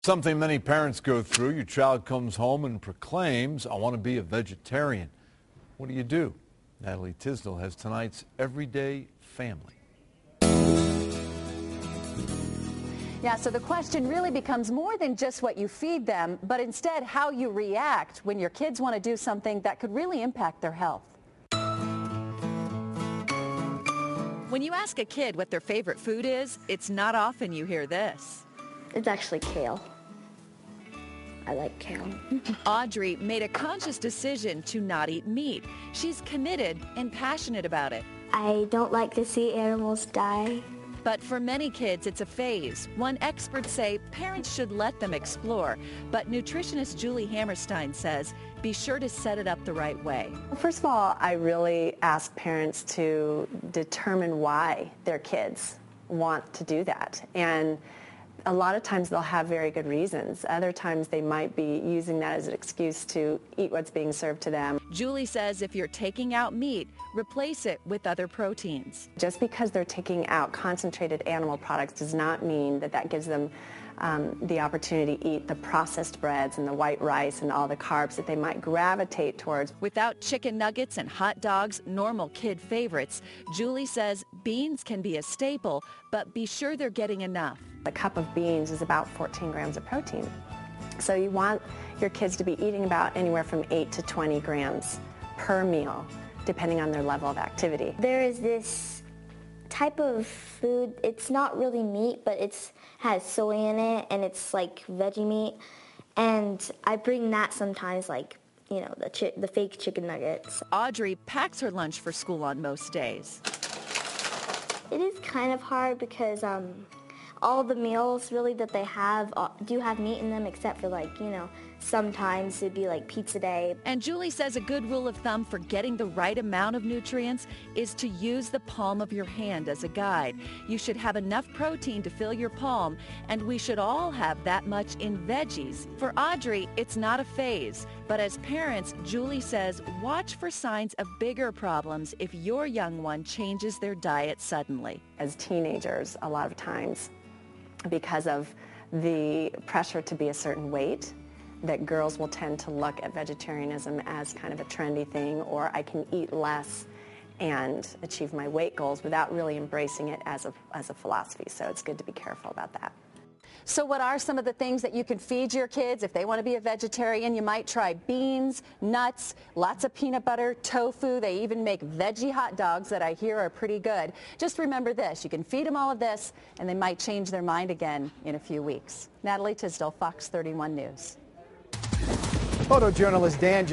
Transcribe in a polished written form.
Something many parents go through. Your child comes home and proclaims, "I want to be a vegetarian." What do? Natalie Tisdale has tonight's Everyday Family. Yeah, so the question really becomes more than just what you feed them, but instead how you react when your kids want to do something that could really impact their health. When you ask a kid what their favorite food is, it's not often you hear this. It's actually kale. I like kale. Audrey made a conscious decision to not eat meat. She's committed and passionate about it. I don't like to see animals die. But for many kids, it's a phase. One experts say parents should let them explore. But nutritionist Julie Hammerstein says be sure to set it up the right way. First of all, I really ask parents to determine why their kids want to do that. And a lot of times they'll have very good reasons. Other times they might be using that as an excuse to eat what's being served to them. Julie says if you're taking out meat, replace it with other proteins. Just because they're taking out concentrated animal products does not mean that that gives them the opportunity to eat the processed breads and the white rice and all the carbs that they might gravitate towards. Without chicken nuggets and hot dogs, normal kid favorites, Julie says beans can be a staple, but be sure they're getting enough. A cup of beans is about 14 grams of protein. So you want your kids to be eating about anywhere from 8 to 20 grams per meal, depending on their level of activity. There is this type of food, it's not really meat, but it has soy in it, and it's like veggie meat. And I bring that sometimes, like, you know, the fake chicken nuggets. Audrey packs her lunch for school on most days. It is kind of hard because all the meals really that they have do have meat in them, except for, like, you know, sometimes it'd be like pizza day. And Julie says a good rule of thumb for getting the right amount of nutrients is to use the palm of your hand as a guide. You should have enough protein to fill your palm, and we should all have that much in veggies. For Audrey, it's not a phase, but as parents, Julie says watch for signs of bigger problems if your young one changes their diet suddenly. As teenagers, a lot of times, because of the pressure to be a certain weight, that girls will tend to look at vegetarianism as kind of a trendy thing, or I can eat less and achieve my weight goals without really embracing it as a philosophy. So it's good to be careful about that. So what are some of the things that you can feed your kids if they want to be a vegetarian? You might try beans, nuts, lots of peanut butter, tofu. They even make veggie hot dogs that I hear are pretty good. Just remember this, you can feed them all of this and they might change their mind again in a few weeks. Natalie Tisdale, Fox 31 News. Photojournalist Dan